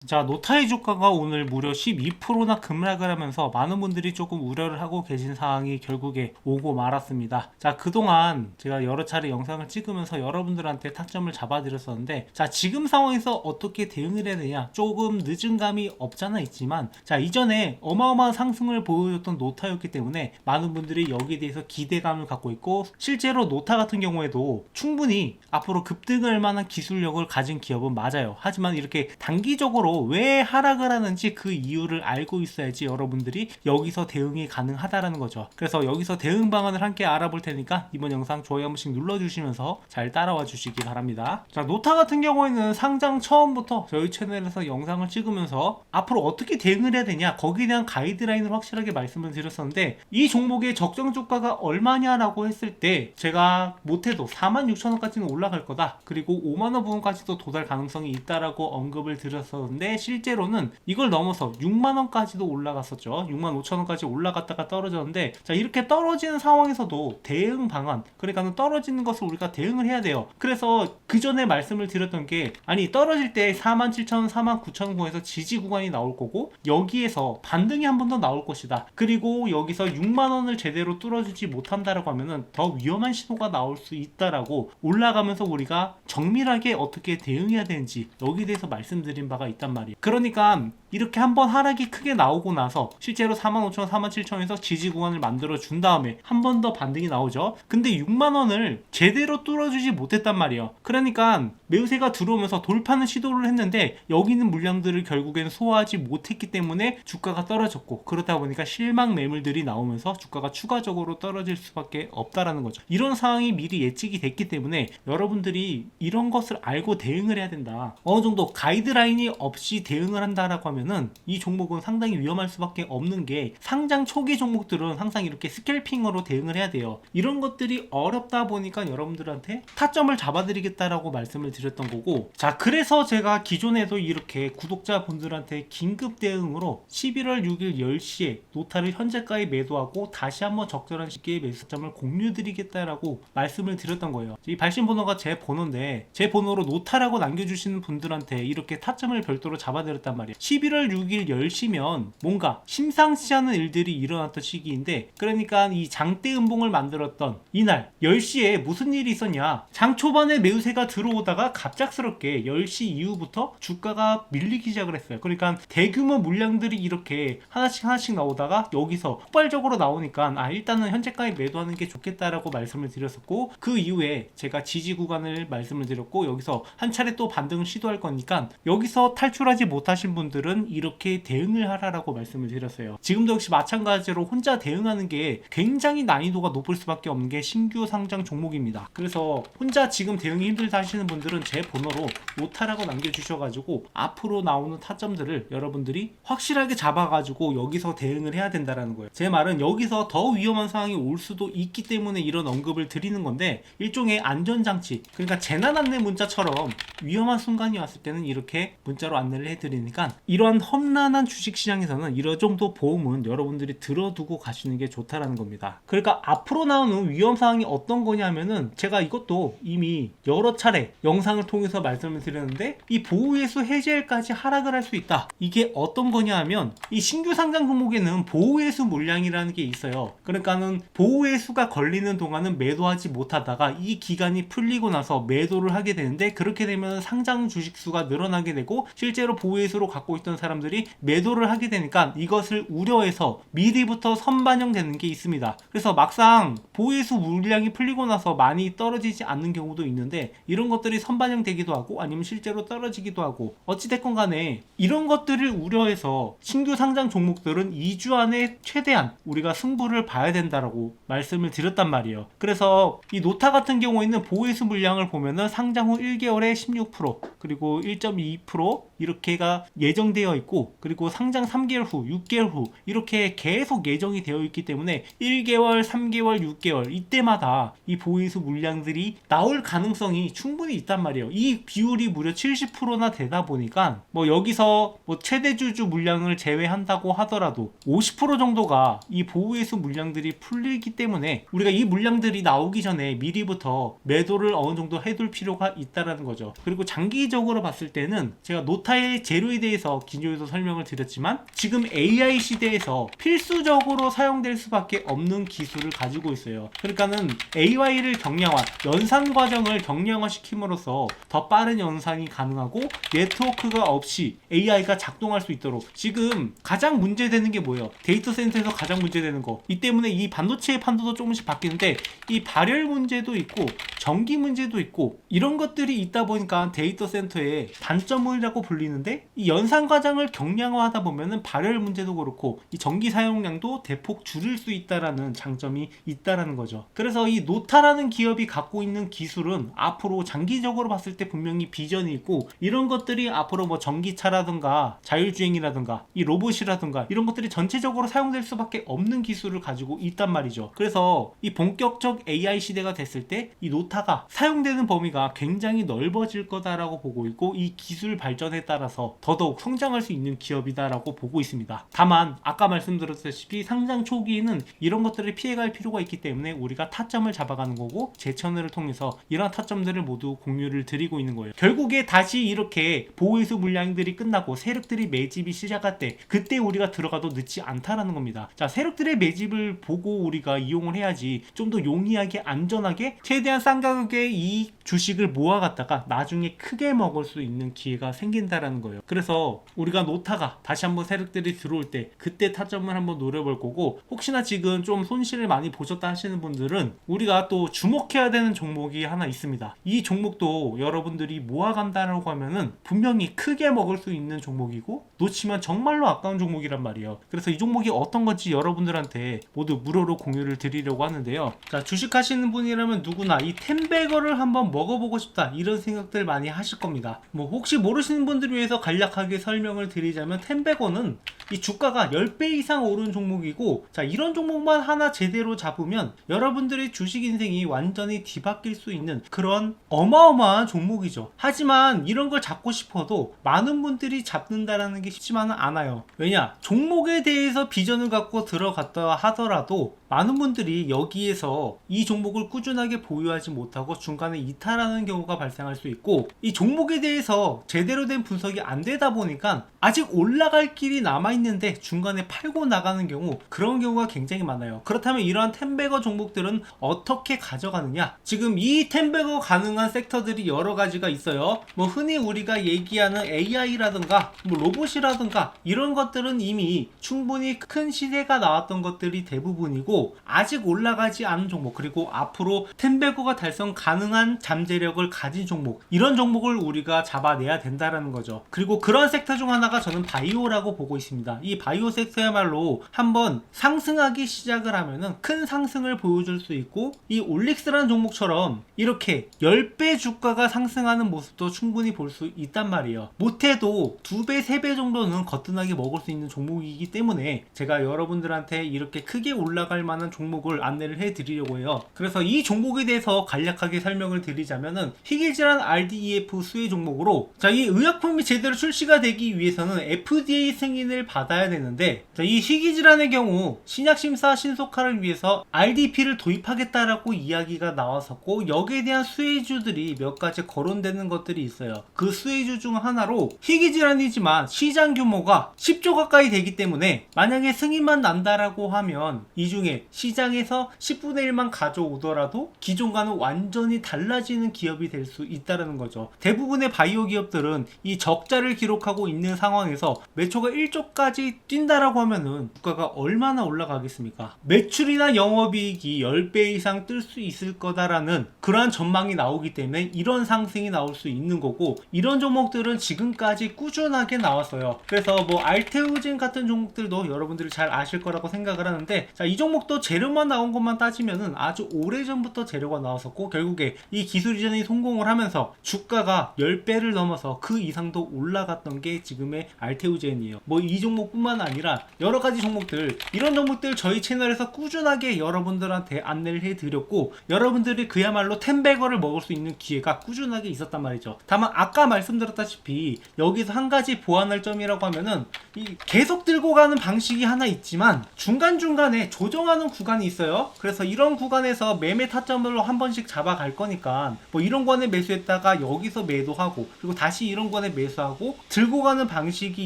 자, 노타의 주가가 오늘 무려 12%나 급락을 하면서 많은 분들이 조금 우려를 하고 계신 상황이 결국에 오고 말았습니다. 자, 그동안 제가 여러 차례 영상을 찍으면서 여러분들한테 타점을 잡아드렸었는데, 자, 지금 상황에서 어떻게 대응을 해야 되냐, 조금 늦은 감이 없잖아 있지만, 자, 이전에 어마어마한 상승을 보여줬던 노타였기 때문에 많은 분들이 여기에 대해서 기대감을 갖고 있고, 실제로 노타 같은 경우에도 충분히 앞으로 급등할 만한 기술력을 가진 기업은 맞아요. 하지만 이렇게 단기적으로 왜 하락을 하는지 그 이유를 알고 있어야지 여러분들이 여기서 대응이 가능하다라는 거죠. 그래서 여기서 대응 방안을 함께 알아볼 테니까 이번 영상 좋아요 한 번씩 눌러주시면서 잘 따라와 주시기 바랍니다. 자, 노타 같은 경우에는 상장 처음부터 저희 채널에서 영상을 찍으면서 앞으로 어떻게 대응을 해야 되냐, 거기에 대한 가이드라인을 확실하게 말씀을 드렸었는데, 이 종목의 적정 주가가 얼마냐라고 했을 때 제가 못해도 46,000원까지는 올라갈 거다, 그리고 5만원 부분까지도 도달 가능성이 있다라고 언급을 드렸었는데, 실제로는 이걸 넘어서 6만원까지도 올라갔었죠. 65,000원까지 올라갔다가 떨어졌는데, 자, 이렇게 떨어지는 상황에서도 대응 방안, 그러니까 떨어지는 것을 우리가 대응을 해야 돼요. 그래서 그 전에 말씀을 드렸던 게, 아니 떨어질 때 47,000원, 49,000원에서 지지 구간이 나올 거고, 여기에서 반등이 한 번 더 나올 것이다. 그리고 여기서 6만원을 제대로 뚫어주지 못한다라고 하면은 더 위험한 신호가 나올 수 있다라고, 올라가면서 우리가 정밀하게 어떻게 대응해야 되는지 여기에 대해서 말씀드린 바가 있단 말이에요. 그러니까 이렇게 한번 하락이 크게 나오고 나서 실제로 45,000원, 47,000원에서 지지 구간을 만들어 준 다음에 한 번 더 반등이 나오죠. 근데 6만원을 제대로 뚫어주지 못했단 말이에요. 그러니까 매수세가 들어오면서 돌파는 시도를 했는데 여기 있는 물량들을 결국에는 소화하지 못했기 때문에 주가가 떨어졌고, 그러다 보니까 실망 매물들이 나오면서 주가가 추가적으로 떨어질 수밖에 없다라는 거죠. 이런 상황이 미리 예측이 됐기 때문에 여러분들이 이런 것을 알고 대응을 해야 된다. 어느 정도 가이드라인이 없이 대응을 한다라고 하면은 이 종목은 상당히 위험할 수밖에 없는 게, 상장 초기 종목들은 항상 이렇게 스캘핑으로 대응을 해야 돼요. 이런 것들이 어렵다 보니까 여러분들한테 타점을 잡아드리겠다라고 말씀을 드렸던 거고, 자, 그래서 제가 기존에도 이렇게 구독자분들한테 긴급 대응으로 11월 6일 10시에 노타를 현재가에 매도하고 다시 한번 적절한 시기에 매수점을 공유드리겠다라고 말씀을 드렸던 거예요. 이 발신 번호가 제 번호인데, 제 번호로 노타라고 남겨주시는 분들한테 이렇게 타점을 별도로 잡아드렸단 말이에요. 11월 6일 10시면 뭔가 심상치 않은 일들이 일어났던 시기인데, 그러니까 이 장대 음봉을 만들었던 이날 10시에 무슨 일이 있었냐, 장 초반에 매수세가 들어오다가 갑작스럽게 10시 이후부터 주가가 밀리기 시작을 했어요. 그러니까 대규모 물량들이 이렇게 하나씩 나오다가 여기서 폭발적으로 나오니까 일단은 현재가에 매도하는 게 좋겠다라고 말씀을 드렸었고, 그 이후에 제가 지지 구간을 말씀을 드렸고, 여기서 한 차례 또 반등을 시도할 거니까 여기서 탈출하지 못하신 분들은 이렇게 대응을 하라라고 말씀을 드렸어요. 지금도 역시 마찬가지로 혼자 대응하는 게 굉장히 난이도가 높을 수밖에 없는 게 신규 상장 종목입니다. 그래서 혼자 지금 대응이 힘들다 하시는 분들은 제 번호로 노타라고 남겨주셔가지고 앞으로 나오는 타점들을 여러분들이 확실하게 잡아가지고 여기서 대응을 해야 된다라는 거예요. 제 말은 여기서 더 위험한 상황이 올 수도 있기 때문에 이런 언급을 드리는 건데, 일종의 안전장치, 그러니까 재난 안내 문자처럼 위험한 순간이 왔을 때는 이렇게 문자로 안내를 해드리니까, 이러한 험난한 주식시장에서는 이런 정도 보험은 여러분들이 들어두고 가시는 게 좋다라는 겁니다. 그러니까 앞으로 나오는 위험 상황이 어떤 거냐면은, 제가 이것도 이미 여러 차례 영상을 통해서 말씀을 드렸는데, 이 보호예수 해제일까지 하락을 할 수 있다. 이게 어떤 거냐 하면, 이 신규 상장 종목에는 보호예수 물량이라는 게 있어요. 그러니까는 보호예수가 걸리는 동안은 매도하지 못하다가 이 기간이 풀리고 나서 매도를 하게 되는데, 그렇게 되면 상장 주식 수가 늘어나게 되고 실제로 보호예수로 갖고 있던 사람들이 매도를 하게 되니까 이것을 우려해서 미리부터 선반영되는 게 있습니다. 그래서 막상 보호예수 물량이 풀리고 나서 많이 떨어지지 않는 경우도 있는데, 이런 것들이 선반영되기도 하고 아니면 실제로 떨어지기도 하고, 어찌됐건 간에 이런 것들을 우려해서 신규 상장 종목들은 2주 안에 최대한 우리가 승부를 봐야 된다라고 말씀을 드렸단 말이에요. 그래서 이 노타 같은 경우에는 보호예수 물량을 보면은 상장 후 1개월에 16%, 그리고 1.2% 이렇게가 예정되어 있고, 그리고 상장 3개월 후, 6개월 후 이렇게 계속 예정이 되어 있기 때문에 1개월, 3개월, 6개월 이때마다 이 보호예수 물량들이 나올 가능성이 충분히 있단 말이에요. 이 비율이 무려 70%나 되다 보니까 여기서 최대 주주 물량을 제외한다고 하더라도 50% 정도가 이 보호예수 물량들이 풀리기 때문에 우리가 이 물량들이 나오기 전에 미리부터 매도를 어느 정도 해둘 필요가 있다라는 거죠. 그리고 장기적으로 봤을 때는 제가 노타 노타의 재료에 대해서 기존에도 설명을 드렸지만 지금 AI 시대에서 필수적으로 사용될 수밖에 없는 기술을 가지고 있어요. 그러니까는 AI를 경량화, 연산 과정을 경량화 시킴으로써 더 빠른 연산이 가능하고 네트워크가 없이 AI가 작동할 수 있도록 지금 가장 문제되는 게 뭐예요? 데이터 센터에서 가장 문제되는 거. 이 때문에 이 반도체의 판도도 조금씩 바뀌는데 이 발열 문제도 있고 전기 문제도 있고 이런 것들이 있다 보니까 데이터 센터의 단점이라고 불리는데 이 연산 과정을 경량화하다 보면은 발열 문제도 그렇고 이 전기 사용량도 대폭 줄일 수 있다라는 장점이 있다라는 거죠. 그래서 이 노타라는 기업이 갖고 있는 기술은 앞으로 장기적으로 봤을 때 분명히 비전이 있고 이런 것들이 앞으로 뭐 전기차라든가 자율주행이라든가 이 로봇이라든가 이런 것들이 전체적으로 사용될 수밖에 없는 기술을 가지고 있단 말이죠. 그래서 이 본격적 AI 시대가 됐을 때 이 노타가 사용되는 범위가 굉장히 넓어질 거다라고 보고 있고 이 기술 발전에 따라서 더더욱 성장할 수 있는 기업이다라고 보고 있습니다. 다만 아까 말씀드렸다시피 상장 초기에는 이런 것들을 피해갈 필요가 있기 때문에 우리가 타점을 잡아가는 거고 제 채널을 통해서 이런 타점들을 모두 공유를 드리고 있는 거예요. 결국에 다시 이렇게 보호회수 물량들이 끝나고 세력들이 매집이 시작할 때 그때 우리가 들어가도 늦지 않다라는 겁니다. 자, 세력들의 매집을 보고 우리가 이용을 해야지 좀 더 용이하게 안전하게 최대한 싼 가격에 이 주식을 모아갔다가 나중에 크게 먹을 수 있는 기회가 생긴다라는 거예요. 그래서 우리가 노타가 다시 한번 세력들이 들어올 때 그때 타점을 한번 노려볼 거고 혹시나 지금 좀 손실을 많이 보셨다 하시는 분들은 우리가 또 주목해야 되는 종목이 하나 있습니다. 이 종목도 여러분들이 모아간다라고 하면은 분명히 크게 먹을 수 있는 종목이고 놓치면 정말로 아까운 종목이란 말이에요. 그래서 이 종목이 어떤 건지 여러분들한테 모두 무료로 공유를 드리려고 하는데요. 자, 주식하시는 분이라면 누구나 이 텐베거를 한번 먹어보고 싶다 이런 생각들 많이 하실 겁니다. 뭐 혹시 모르시는 분들을 위해서 간략하게 설명을 드리자면 텐베거는 이 주가가 10배 이상 오른 종목이고 자, 이런 종목만 하나 제대로 잡으면 여러분들의 주식 인생이 완전히 뒤바뀔 수 있는 그런 어마어마한 종목이죠. 하지만 이런 걸 잡고 싶어도 많은 분들이 잡는다라는 게 쉽지만은 않아요. 왜냐? 종목에 대해서 비전을 갖고 들어갔다 하더라도 많은 분들이 여기에서 이 종목을 꾸준하게 보유하지 못하고 중간에 이탈하는 경우가 발생할 수 있고 이 종목에 대해서 제대로 된 분석이 안 되다 보니까 아직 올라갈 길이 남아있는데 중간에 팔고 나가는 경우 그런 경우가 굉장히 많아요. 그렇다면 이러한 텐베거 종목들은 어떻게 가져가느냐? 지금 이 텐베거 가능한 섹터들이 여러 가지가 있어요. 뭐 흔히 우리가 얘기하는 AI라든가 뭐 로봇이라든가 이런 것들은 이미 충분히 큰 시세가 나왔던 것들이 대부분이고 아직 올라가지 않은 종목 그리고 앞으로 텐베거가 달성 가능한 잠재력을 가진 종목 이런 종목을 우리가 잡아내야 된다라는 거죠. 그리고 그런 섹터 중 하나가 저는 바이오라고 보고 있습니다. 이 바이오 섹터야말로 한번 상승하기 시작을 하면은 큰 상승을 보여줄 수 있고 이 올릭스라는 종목처럼 이렇게 10배 주가가 상승하는 모습도 충분히 볼 수 있단 말이에요. 못해도 2배, 3배 정도는 거뜬하게 먹을 수 있는 종목이기 때문에 제가 여러분들한테 이렇게 크게 올라갈 만한 종목을 안내를 해드리려고 해요. 그래서 이 종목에 대해서 간략하게 설명을 드리자면은 희귀질환 RDEF 수혜 종목으로 자, 이 의약품이 제대로 출시가 되기 위해서는 FDA 승인을 받아야 되는데 자, 이 희귀질환의 경우 신약심사 신속화를 위해서 RDP를 도입하겠다라고 이야기가 나왔었고 여기에 대한 수혜주들이 몇 가지 거론되는 것들이 있어요. 그 수혜주 중 하나로 희귀질환이지만 시장 규모가 10조 가까이 되기 때문에 만약에 승인만 난다라고 하면 이 중에 시장에서 10분의 1만 가져오더라도 기존과는 완전히 달라지는 기업이 될 수 있다는 거죠. 대부분의 바이오 기업들은 이 적자를 기록하고 있는 상황에서 매초가 1조까지 뛴다라고 하면은 주가가 얼마나 올라가겠습니까? 매출이나 영업이익이 10배 이상 뜰 수 있을 거다라는 그러한 전망이 나오기 때문에 이런 상승이 나올 수 있는 거고 이런 종목들은 지금까지 꾸준하게 나왔어요. 그래서 뭐 알테오젠 같은 종목들도 여러분들이 잘 아실 거라고 생각을 하는데 자, 이 종목도 재료만 나온 것만 따지면은 아주 오래전부터 재료가 나왔었고 결국에 이 기술 이전이 성공을 하면서 주가가 10배를 넘어서 그 이상도 올라갔던 게 지금의 알테오젠이에요. 뭐 이 종목뿐만 아니라 여러 가지 종목들 이런 종목들 저희 채널에서 꾸준하게 여러분들한테 안내를 해드렸고 여러분들이 그야말로 텐베거를 먹을 수 있는 기회가 꾸준하게 있었단 말이죠. 다만 아까 말씀드렸다시피 여기서 한 가지 보완할 점이라고 하면은 이 계속 들고 가는 방식이 하나 있지만 중간중간에 조정하는 조정하는 구간이 있어요. 그래서 이런 구간에서 매매 타점으로 한 번씩 잡아갈 거니까 뭐 이런 구간에 매수했다가 여기서 매도하고 그리고 다시 이런 구간에 매수하고 들고 가는 방식이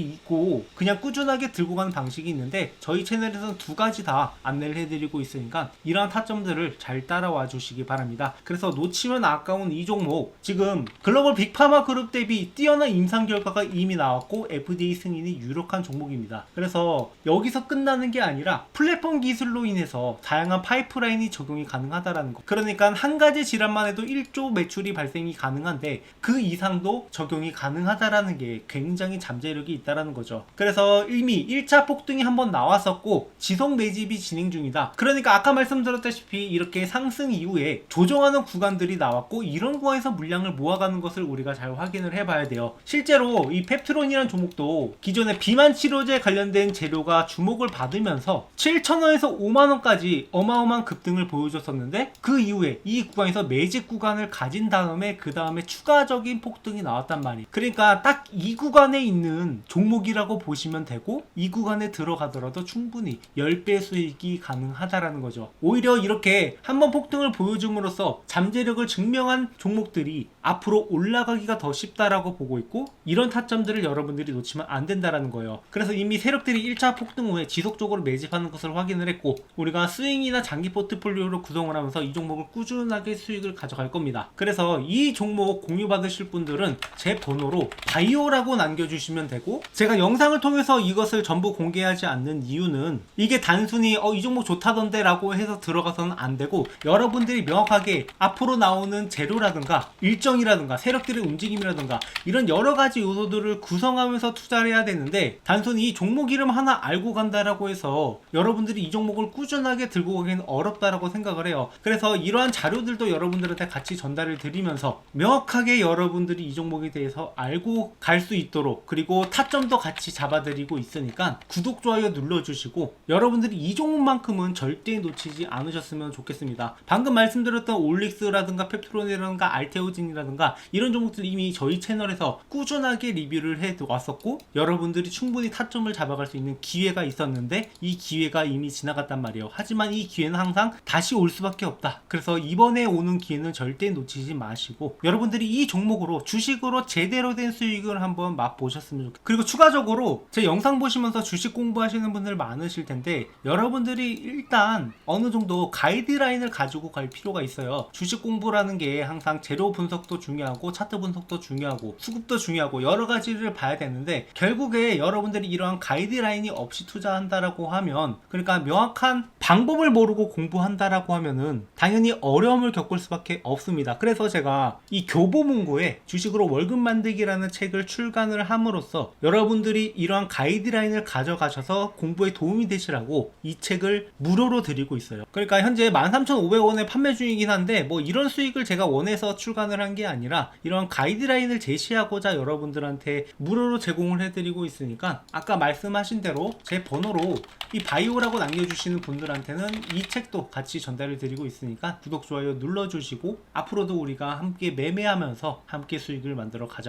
있고 그냥 꾸준하게 들고 가는 방식이 있는데 저희 채널에서는 두 가지 다 안내를 해드리고 있으니까 이러한 타점들을 잘 따라와 주시기 바랍니다. 그래서 놓치면 아까운 이 종목 지금 글로벌 빅파마 그룹 대비 뛰어난 임상 결과가 이미 나왔고 FDA 승인이 유력한 종목입니다. 그래서 여기서 끝나는 게 아니라 플랫폼 기술로 인해서 다양한 파이프라인이 적용이 가능하다라는 거. 그러니까 한 가지 질환만 해도 1조 매출이 발생이 가능한데 그 이상도 적용이 가능하다라는 게 굉장히 잠재력이 있다라는 거죠. 그래서 이미 1차 폭등이 한번 나왔었고 지속 매집이 진행 중이다. 그러니까 아까 말씀드렸다시피 이렇게 상승 이후에 조정하는 구간들이 나왔고 이런 구간에서 물량을 모아가는 것을 우리가 잘 확인을 해봐야 돼요. 실제로 이 펩트론이라는 종목도 기존에 비만 치료제 관련된 재료가 주목을 받으면서 7,000원에서 5만원까지 어마어마한 급등을 보여줬었는데 그 이후에 이 구간에서 매집 구간을 가진 다음에 그 다음에 추가적인 폭등이 나왔단 말이에요. 그러니까 딱 이 구간에 있는 종목이라고 보시면 되고 이 구간에 들어가더라도 충분히 10배 수익이 가능하다라는 거죠. 오히려 이렇게 한번 폭등을 보여줌으로써 잠재력을 증명한 종목들이 앞으로 올라가기가 더 쉽다라고 보고 있고 이런 타점들을 여러분들이 놓치면 안 된다라는 거예요. 그래서 이미 세력들이 1차 폭등 후에 지속적으로 매집하는 것을 확인을 했고 우리가 스윙이나 장기 포트폴리오로 구성을 하면서 이 종목을 꾸준하게 수익을 가져갈 겁니다. 그래서 이 종목 공유 받으실 분들은 제 번호로 바이오라고 남겨주시면 되고 제가 영상을 통해서 이것을 전부 공개하지 않는 이유는 이게 단순히 이 종목 좋다던데 라고 해서 들어가서는 안 되고 여러분들이 명확하게 앞으로 나오는 재료라든가 일정이라든가 세력들의 움직임이라든가 이런 여러가지 요소들을 구성하면서 투자를 해야 되는데 단순히 이 종목 이름 하나 알고 간다라고 해서 여러분들이 이 종목을 꾸준하게 들고 가기는 어렵다라고 생각을 해요. 그래서 이러한 자료들도 여러분들한테 같이 전달을 드리면서 명확하게 여러분들이 이 종목에 대해서 알고 갈 수 있도록 그리고 타점도 같이 잡아드리고 있으니까 구독, 좋아요 눌러주시고 여러분들이 이 종목만큼은 절대 놓치지 않으셨으면 좋겠습니다. 방금 말씀드렸던 올릭스라든가 펩트론이라든가 알테오진이라든가 이런 종목들 이미 저희 채널에서 꾸준하게 리뷰를 해 왔었고 여러분들이 충분히 타점을 잡아갈 수 있는 기회가 있었는데 이 기회가 이미 지나갔단 말이에요. 하지만 이 기회는 항상 다시 올 수밖에 없다. 그래서 이번에 오는 기회는 절대 놓치지 마시고 여러분들이 이 종목으로 주식으로 제대로 된 수익을 한번 맛보셨으면 좋겠어요. 그리고 추가적으로 제 영상 보시면서 주식 공부하시는 분들 많으실 텐데 여러분들이 일단 어느 정도 가이드라인을 가지고 갈 필요가 있어요. 주식 공부라는 게 항상 재료 분석도 중요하고 차트 분석도 중요하고 수급도 중요하고 여러 가지를 봐야 되는데 결국에 여러분들이 이러한 가이드라인이 없이 투자한다라고 하면 그러니까 명확한 방법을 모르고 공부한다라고 하면은 당연히 어려움을 겪을 수밖에 없습니다. 그래서 제가 이 교보문고에 주식으로 월급 만들기라는 책을 출간을 함으로써 여러분들이 이러한 가이드라인을 가져가셔서 공부에 도움이 되시라고 이 책을 무료로 드리고 있어요. 그러니까 현재 13,500원에 판매 중이긴 한데 뭐 이런 수익을 제가 원해서 출간을 한 게 아니라 이런 가이드라인을 제시하고자 여러분들한테 무료로 제공을 해드리고 있으니까 아까 말씀하신 대로 제 번호로 이 바이오라고 남겨주시는 분들한테는 이 책도 같이 전달을 드리고 있으니까 구독, 좋아요 눌러주시고 앞으로도 우리가 함께 매매하면서 함께 수익을 만들어 가자고